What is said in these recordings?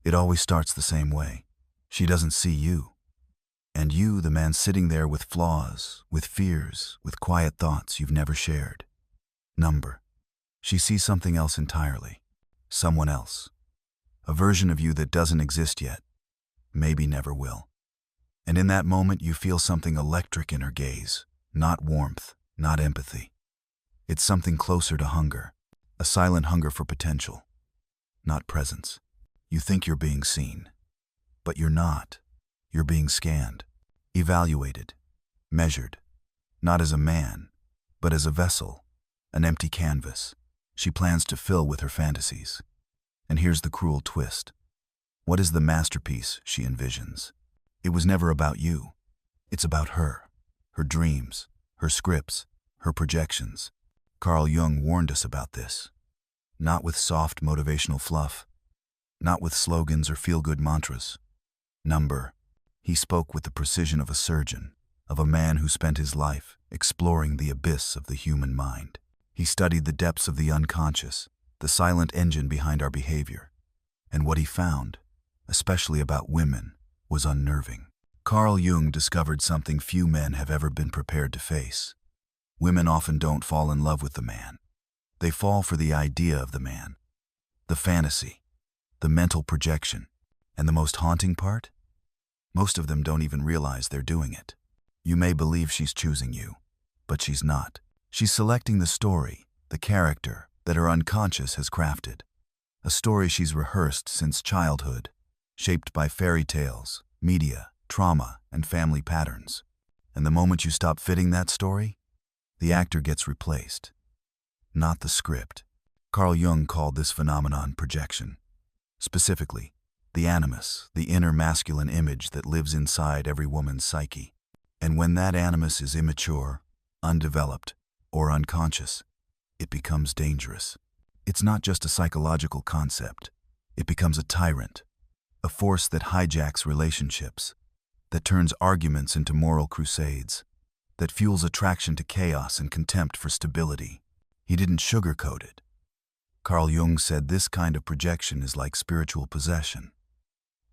It always starts the same way. She doesn't see you. And you, the man sitting there with flaws, with fears, with quiet thoughts you've never shared. She sees something else entirely. Someone else. A version of you that doesn't exist yet. Maybe never will. And in that moment you feel something electric in her gaze. Not warmth, not empathy. It's something closer to hunger. A silent hunger for potential. Not presence. You think you're being seen. But you're not. You're being scanned, evaluated, measured, not as a man, but as a vessel, an empty canvas she plans to fill with her fantasies. And here's the cruel twist. What is the masterpiece she envisions? It was never about you. It's about her dreams, her scripts, her projections. Carl Jung warned us about this. Not with soft motivational fluff, not with slogans or feel-good mantras. He spoke with the precision of a surgeon, of a man who spent his life exploring the abyss of the human mind. He studied the depths of the unconscious, the silent engine behind our behavior. And what he found, especially about women, was unnerving. Carl Jung discovered something few men have ever been prepared to face. Women often don't fall in love with the man. They fall for the idea of the man, the fantasy, the mental projection, and the most haunting part? Most of them don't even realize they're doing it. You may believe she's choosing you, but she's not. She's selecting the story, the character that her unconscious has crafted. A story she's rehearsed since childhood, shaped by fairy tales, media, trauma, and family patterns. And the moment you stop fitting that story, the actor gets replaced, not the script. Carl Jung called this phenomenon projection. Specifically, the animus, the inner masculine image that lives inside every woman's psyche. And when that animus is immature, undeveloped, or unconscious, it becomes dangerous. It's not just a psychological concept. It becomes a tyrant, a force that hijacks relationships, that turns arguments into moral crusades, that fuels attraction to chaos and contempt for stability. He didn't sugarcoat it. Carl Jung said this kind of projection is like spiritual possession.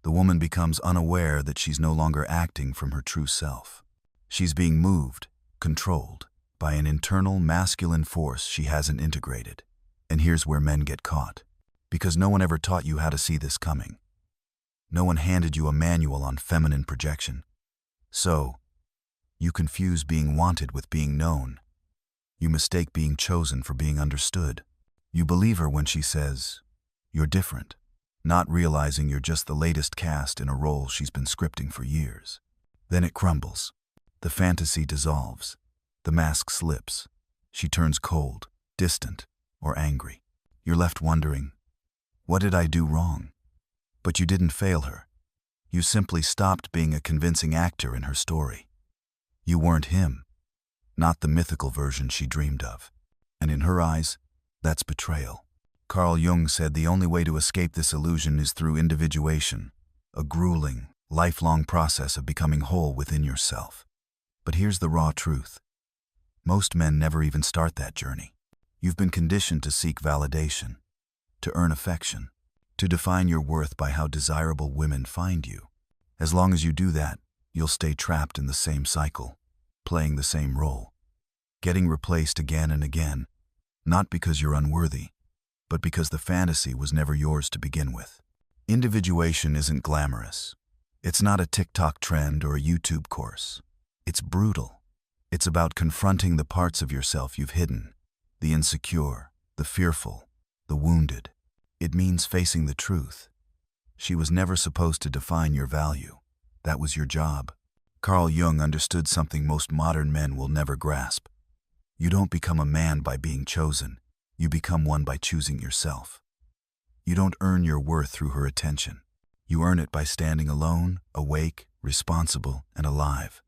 The woman becomes unaware that she's no longer acting from her true self. She's being moved, controlled, by an internal masculine force she hasn't integrated. And here's where men get caught. Because no one ever taught you how to see this coming. No one handed you a manual on feminine projection. So, you confuse being wanted with being known. You mistake being chosen for being understood. You believe her when she says, "You're different," not realizing you're just the latest cast in a role she's been scripting for years. Then it crumbles. The fantasy dissolves. The mask slips. She turns cold, distant, or angry. You're left wondering, what did I do wrong? But you didn't fail her. You simply stopped being a convincing actor in her story. You weren't him, not the mythical version she dreamed of. And in her eyes, that's betrayal. Carl Jung said the only way to escape this illusion is through individuation, a grueling, lifelong process of becoming whole within yourself. But here's the raw truth. Most men never even start that journey. You've been conditioned to seek validation, to earn affection, to define your worth by how desirable women find you. As long as you do that, you'll stay trapped in the same cycle, playing the same role, getting replaced again and again, not because you're unworthy, but because the fantasy was never yours to begin with. Individuation isn't glamorous. It's not a TikTok trend or a YouTube course. It's brutal. It's about confronting the parts of yourself you've hidden, the insecure, the fearful, the wounded. It means facing the truth. She was never supposed to define your value. That was your job. Carl Jung understood something most modern men will never grasp. You don't become a man by being chosen. You become one by choosing yourself. You don't earn your worth through her attention. You earn it by standing alone, awake, responsible, and alive.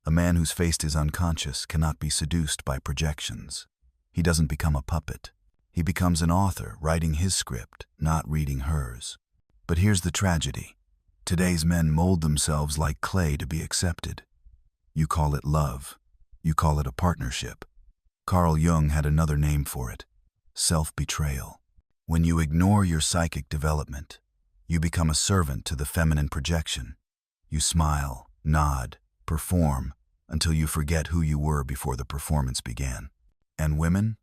A man who's faced his unconscious cannot be seduced by projections. He doesn't become a puppet. He becomes an author, writing his script, not reading hers. But here's the tragedy. Today's men mold themselves like clay to be accepted. You call it love. You call it a partnership. Carl Jung had another name for it: self-betrayal. When you ignore your psychic development, You become a servant to the feminine projection. You smile, nod, perform, until you forget who you were before the performance began. And women?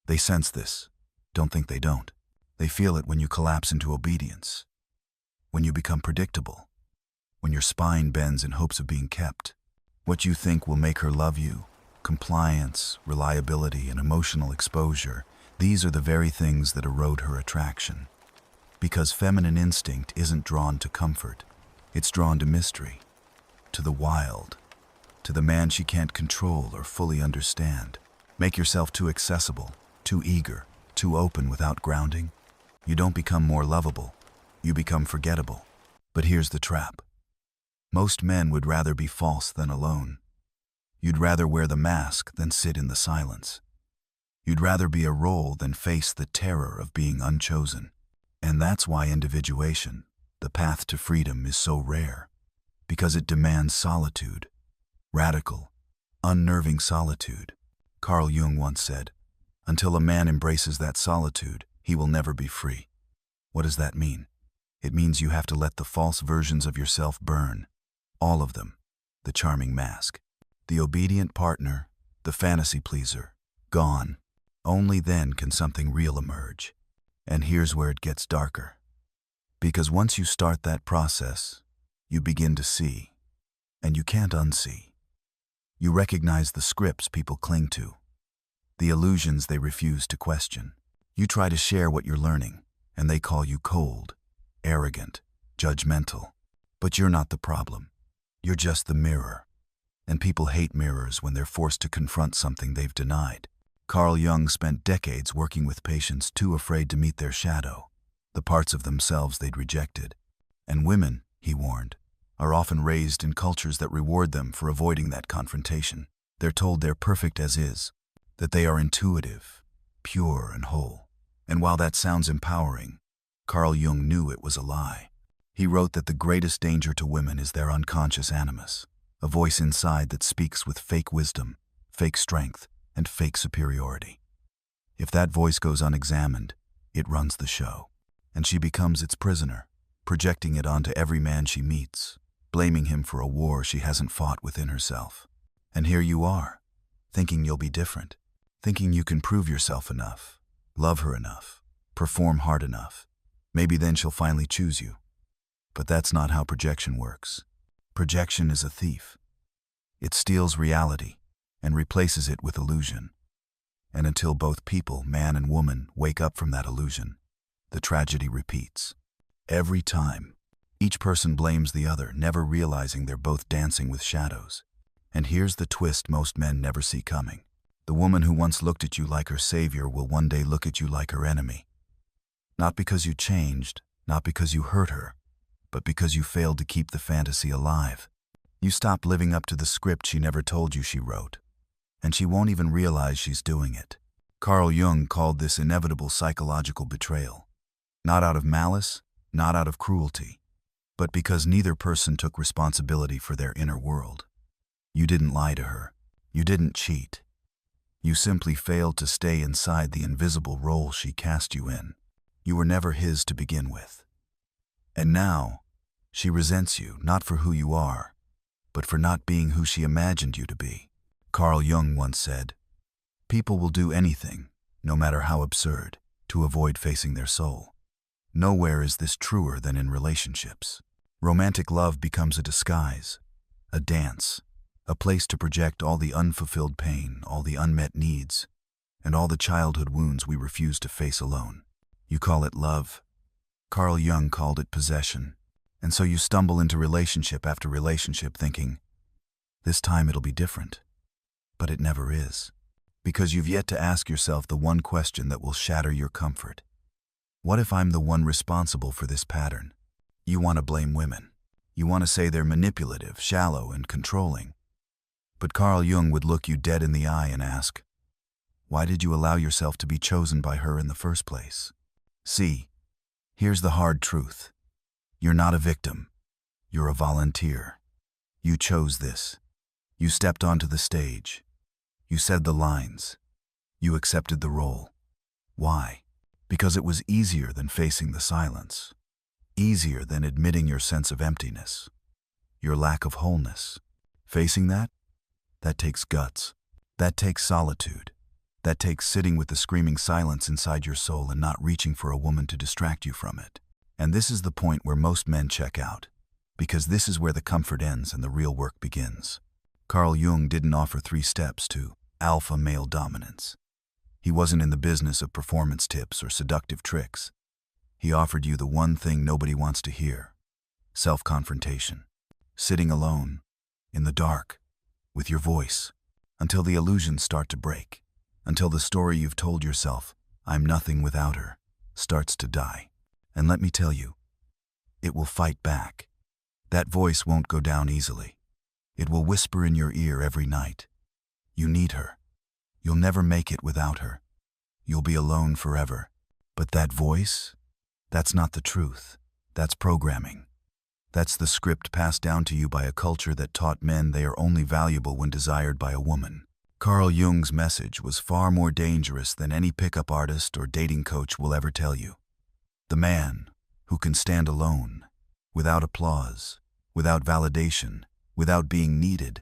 They sense this. Don't think they don't. They feel it when you collapse into obedience, when you become predictable, when your spine bends in hopes of being kept. What you think will make her love you, compliance, reliability, and emotional exposure, these are the very things that erode her attraction. Because feminine instinct isn't drawn to comfort, it's drawn to mystery, to the wild, to the man she can't control or fully understand. Make yourself too accessible, too eager, too open without grounding. You don't become more lovable, you become forgettable. But here's the trap. Most men would rather be false than alone. You'd rather wear the mask than sit in the silence. You'd rather be a role than face the terror of being unchosen. And that's why individuation, the path to freedom, is so rare. Because it demands solitude. Radical, unnerving solitude. Carl Jung once said, "Until a man embraces that solitude, he will never be free." What does that mean? It means you have to let the false versions of yourself burn. All of them. The charming mask, the obedient partner, the fantasy pleaser. Gone. Only then can something real emerge. And here's where it gets darker. Because once you start that process, you begin to see, and you can't unsee. You recognize the scripts people cling to, the illusions they refuse to question. You try to share what you're learning, and they call you cold, arrogant, judgmental. But you're not the problem. You're just the mirror. And people hate mirrors when they're forced to confront something they've denied. Carl Jung spent decades working with patients too afraid to meet their shadow, the parts of themselves they'd rejected. And women, he warned, are often raised in cultures that reward them for avoiding that confrontation. They're told they're perfect as is, that they are intuitive, pure, and whole. And while that sounds empowering, Carl Jung knew it was a lie. He wrote that the greatest danger to women is their unconscious animus, a voice inside that speaks with fake wisdom, fake strength, and fake superiority. If that voice goes unexamined, it runs the show, and she becomes its prisoner, projecting it onto every man she meets, blaming him for a war she hasn't fought within herself. And here you are, thinking you'll be different, thinking you can prove yourself enough, love her enough, perform hard enough. Maybe then she'll finally choose you. But that's not how projection works. Projection is a thief. It steals reality and replaces it with illusion. And until both people, man and woman, wake up from that illusion, the tragedy repeats. Every time, each person blames the other, never realizing they're both dancing with shadows. And here's the twist most men never see coming. The woman who once looked at you like her savior will one day look at you like her enemy. Not because you changed, not because you hurt her, but because you failed to keep the fantasy alive. You stopped living up to the script she never told you she wrote, and she won't even realize she's doing it. Carl Jung called this inevitable psychological betrayal. Not out of malice, not out of cruelty, but because neither person took responsibility for their inner world. You didn't lie to her. You didn't cheat. You simply failed to stay inside the invisible role she cast you in. You were never his to begin with. And now, she resents you not for who you are, but for not being who she imagined you to be. Carl Jung once said, "People will do anything, no matter how absurd, to avoid facing their soul." Nowhere is this truer than in relationships. Romantic love becomes a disguise, a dance, a place to project all the unfulfilled pain, all the unmet needs, and all the childhood wounds we refuse to face alone. You call it love. Carl Jung called it possession. And so you stumble into relationship after relationship thinking, this time it'll be different. But it never is. Because you've yet to ask yourself the one question that will shatter your comfort. What if I'm the one responsible for this pattern? You want to blame women. You want to say they're manipulative, shallow, and controlling. But Carl Jung would look you dead in the eye and ask, why did you allow yourself to be chosen by her in the first place? See, here's the hard truth. You're not a victim. You're a volunteer. You chose this. You stepped onto the stage. You said the lines. You accepted the role. Why? Because it was easier than facing the silence. easier than admitting your sense of emptiness, your lack of wholeness. Facing that takes guts. That takes solitude. That takes sitting with the screaming silence inside your soul and not reaching for a woman to distract you from it. And this is the point where most men check out, because this is where the comfort ends and the real work begins. Carl Jung didn't offer 3 steps to alpha male dominance. He wasn't in the business of performance tips or seductive tricks. He offered you the one thing nobody wants to hear: self-confrontation. Sitting alone, in the dark, with your voice, until the illusions start to break, until the story you've told yourself, "I'm nothing without her," starts to die. And let me tell you, it will fight back. That voice won't go down easily. It will whisper in your ear every night, "You need her. You'll never make it without her. You'll be alone forever." But that voice, that's not the truth. That's programming. That's the script passed down to you by a culture that taught men they are only valuable when desired by a woman. Carl Jung's message was far more dangerous than any pickup artist or dating coach will ever tell you. The man who can stand alone, without applause, without validation, without being needed,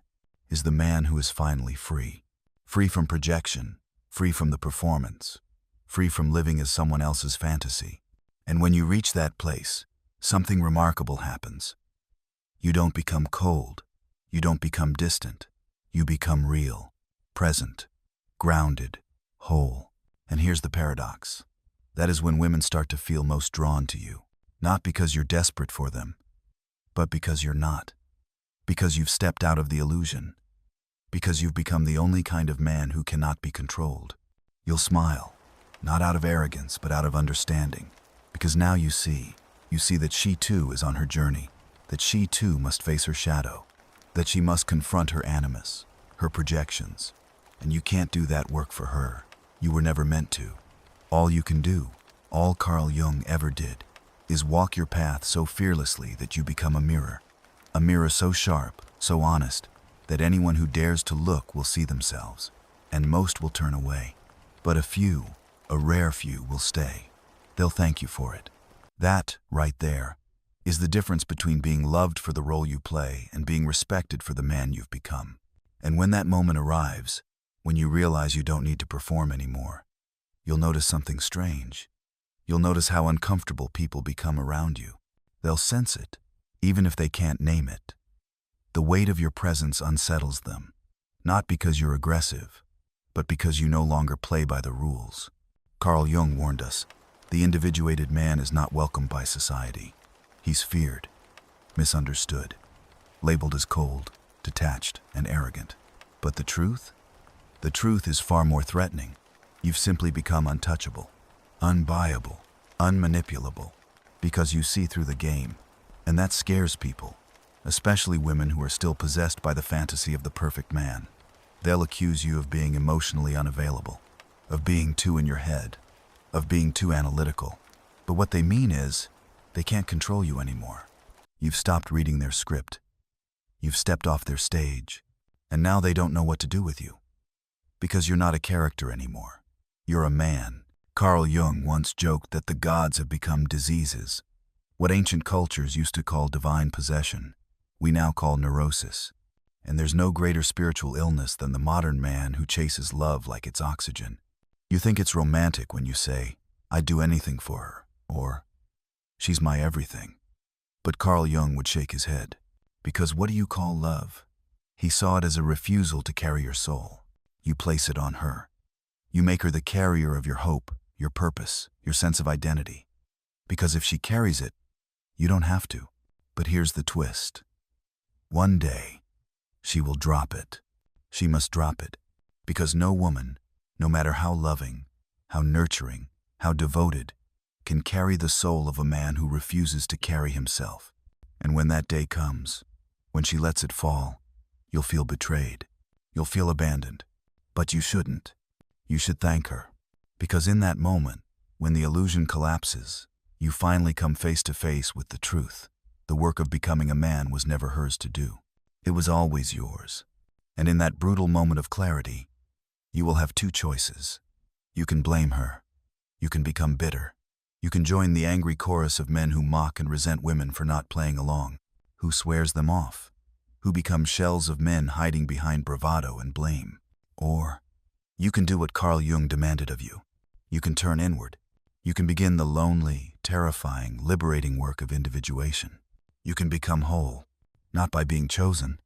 is the man who is finally free. Free from projection, free from the performance, free from living as someone else's fantasy. And when you reach that place, something remarkable happens. You don't become cold. You don't become distant. You become real, present, grounded, whole. And here's the paradox. That is when women start to feel most drawn to you. Not because you're desperate for them, but because you're not. Because you've stepped out of the illusion. Because you've become the only kind of man who cannot be controlled. You'll smile, not out of arrogance, but out of understanding. Because now you see that she too is on her journey, that she too must face her shadow, that she must confront her animus, her projections. And you can't do that work for her. You were never meant to. All you can do, all Carl Jung ever did, is walk your path so fearlessly that you become a mirror so sharp, so honest, that anyone who dares to look will see themselves, and most will turn away. But a few, a rare few, will stay. They'll thank you for it. That, right there, is the difference between being loved for the role you play and being respected for the man you've become. And when that moment arrives, when you realize you don't need to perform anymore, you'll notice something strange. You'll notice how uncomfortable people become around you. They'll sense it, even if they can't name it. The weight of your presence unsettles them, not because you're aggressive, but because you no longer play by the rules. Carl Jung warned us, the individuated man is not welcomed by society. He's feared, misunderstood, labeled as cold, detached, and arrogant. But the truth? The truth is far more threatening. You've simply become untouchable, unbuyable, unmanipulable, because you see through the game. And that scares people, especially women who are still possessed by the fantasy of the perfect man. They'll accuse you of being emotionally unavailable, of being too in your head, of being too analytical. But what they mean is, they can't control you anymore. You've stopped reading their script. You've stepped off their stage, and now they don't know what to do with you. Because you're not a character anymore. You're a man. Carl Jung once joked that the gods have become diseases. What ancient cultures used to call divine possession, we now call neurosis. And there's no greater spiritual illness than the modern man who chases love like it's oxygen. You think it's romantic when you say, "I'd do anything for her," or "She's my everything." But Carl Jung would shake his head. Because what do you call love? He saw it as a refusal to carry your soul. You place it on her. You make her the carrier of your hope, your purpose, your sense of identity. Because if she carries it, you don't have to. But here's the twist. One day, she will drop it. She must drop it. Because no woman, no matter how loving, how nurturing, how devoted, can carry the soul of a man who refuses to carry himself. And when that day comes, when she lets it fall, you'll feel betrayed. You'll feel abandoned. But you shouldn't. You should thank her. Because in that moment, when the illusion collapses, you finally come face to face with the truth. The work of becoming a man was never hers to do. It was always yours. And in that brutal moment of clarity, you will have two choices. You can blame her. You can become bitter. You can join the angry chorus of men who mock and resent women for not playing along, who swears them off, who become shells of men hiding behind bravado and blame. Or you can do what Carl Jung demanded of you. You can turn inward. You can begin the lonely, terrifying, liberating work of individuation. You can become whole, not by being chosen,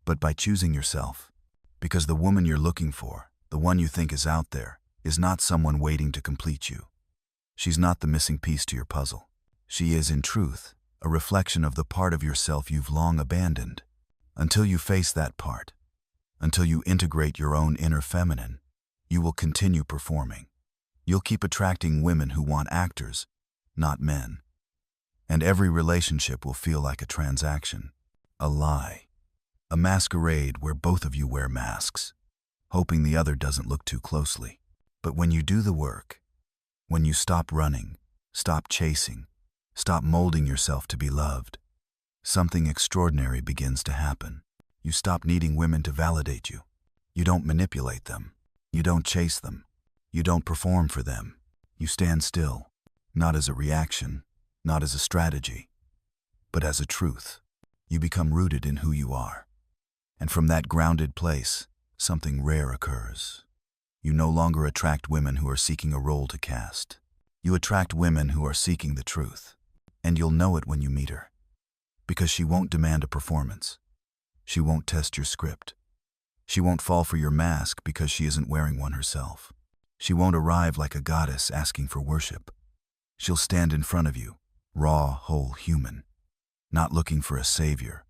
but by choosing yourself. Because the woman you're looking for, the one you think is out there, is not someone waiting to complete you. She's not the missing piece to your puzzle. She is, in truth, a reflection of the part of yourself you've long abandoned. Until you face that part, until you integrate your own inner feminine, you will continue performing. You'll keep attracting women who want actors, not men. And every relationship will feel like a transaction, a lie, a masquerade where both of you wear masks, hoping the other doesn't look too closely. But when you do the work, when you stop running, stop chasing, stop molding yourself to be loved, something extraordinary begins to happen. You stop needing women to validate you. You don't manipulate them. You don't chase them. You don't perform for them. You stand still, not as a reaction, not as a strategy, but as a truth. You become rooted in who you are. And from that grounded place, something rare occurs. You no longer attract women who are seeking a role to cast. You attract women who are seeking the truth. And you'll know it when you meet her. Because she won't demand a performance. She won't test your script. She won't fall for your mask because she isn't wearing one herself. She won't arrive like a goddess asking for worship. She'll stand in front of you, raw, whole human, not looking for a savior,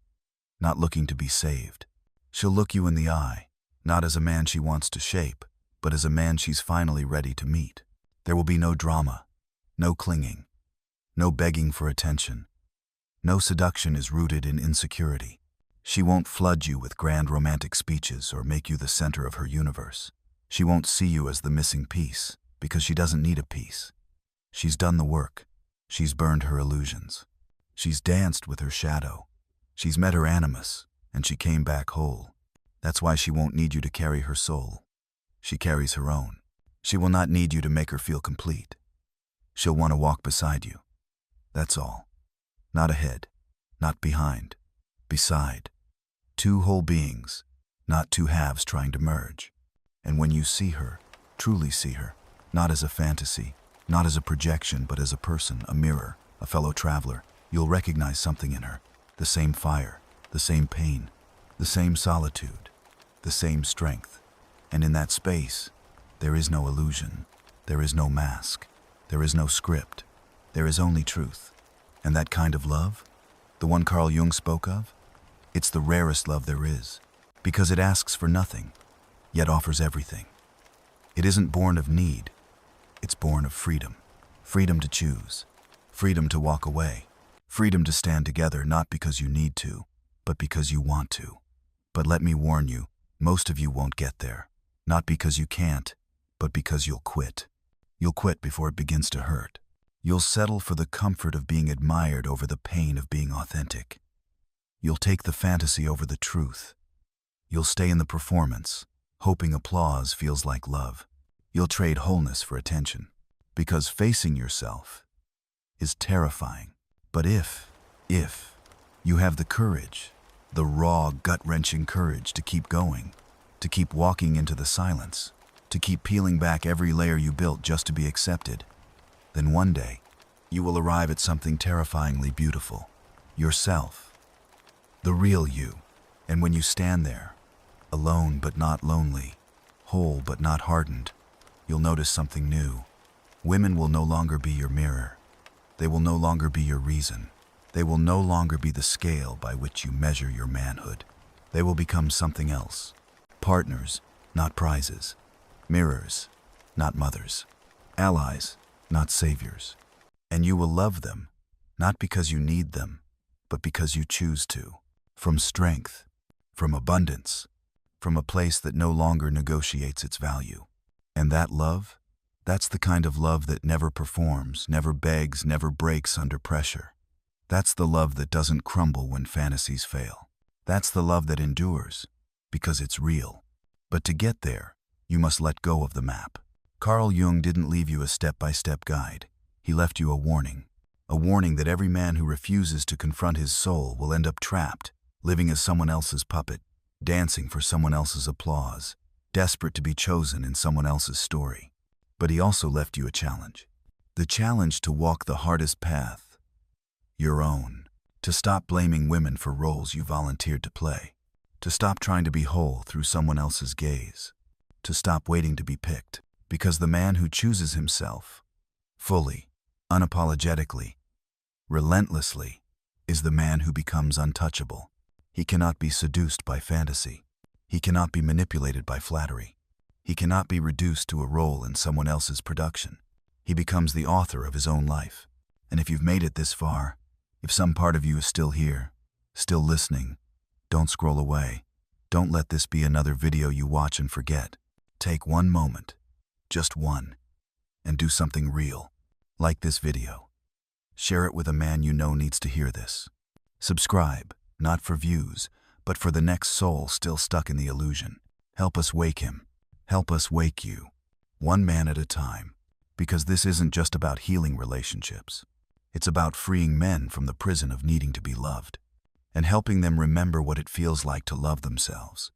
not looking to be saved. She'll look you in the eye, not as a man she wants to shape, but as a man she's finally ready to meet. There will be no drama, no clinging, no begging for attention. No seduction is rooted in insecurity. She won't flood you with grand romantic speeches or make you the center of her universe. She won't see you as the missing piece, because she doesn't need a piece. She's done the work. She's burned her illusions. She's danced with her shadow. She's met her animus, and she came back whole. That's why she won't need you to carry her soul. She carries her own. She will not need you to make her feel complete. She'll want to walk beside you. That's all. Not ahead, not behind, beside. Two whole beings, not two halves trying to merge. And when you see her, truly see her, not as a fantasy, not as a projection, but as a person, a mirror, a fellow traveler, you'll recognize something in her. The same fire, the same pain, the same solitude, the same strength. And in that space, there is no illusion, there is no mask, there is no script, there is only truth. And that kind of love, the one Carl Jung spoke of, it's the rarest love there is, because it asks for nothing, yet offers everything. It isn't born of need, it's born of freedom. Freedom to choose, freedom to walk away, freedom to stand together not because you need to, but because you want to. But let me warn you, most of you won't get there, not because you can't, but because you'll quit. You'll quit before it begins to hurt. You'll settle for the comfort of being admired over the pain of being authentic. You'll take the fantasy over the truth. You'll stay in the performance, hoping applause feels like love. You'll trade wholeness for attention, because facing yourself is terrifying. But if you have the courage, the raw, gut-wrenching courage to keep going, to keep walking into the silence, to keep peeling back every layer you built just to be accepted, then one day, you will arrive at something terrifyingly beautiful. Yourself. The real you. And when you stand there, alone but not lonely, whole but not hardened, you'll notice something new. Women will no longer be your mirror. They will no longer be your reason. They will no longer be the scale by which you measure your manhood. They will become something else. Partners, not prizes. Mirrors, not mothers. Allies, not saviors. And you will love them, not because you need them, but because you choose to. From strength, from abundance, from a place that no longer negotiates its value. And that love, that's the kind of love that never performs, never begs, never breaks under pressure. That's the love that doesn't crumble when fantasies fail. That's the love that endures, because it's real. But to get there, you must let go of the map. Carl Jung didn't leave you a step-by-step guide. He left you a warning that every man who refuses to confront his soul will end up trapped, living as someone else's puppet, dancing for someone else's applause, desperate to be chosen in someone else's story. But he also left you a challenge. The challenge to walk the hardest path, your own. To stop blaming women for roles you volunteered to play. To stop trying to be whole through someone else's gaze. To stop waiting to be picked. Because the man who chooses himself, fully, unapologetically, relentlessly, is the man who becomes untouchable. He cannot be seduced by fantasy. He cannot be manipulated by flattery. He cannot be reduced to a role in someone else's production. He becomes the author of his own life. And if you've made it this far, if some part of you is still here, still listening, don't scroll away. Don't let this be another video you watch and forget. Take one moment, just one, and do something real. Like this video. Share it with a man you know needs to hear this. Subscribe, not for views, but for the next soul still stuck in the illusion. Help us wake him. Help us wake you. One man at a time. Because this isn't just about healing relationships. It's about freeing men from the prison of needing to be loved, and helping them remember what it feels like to love themselves.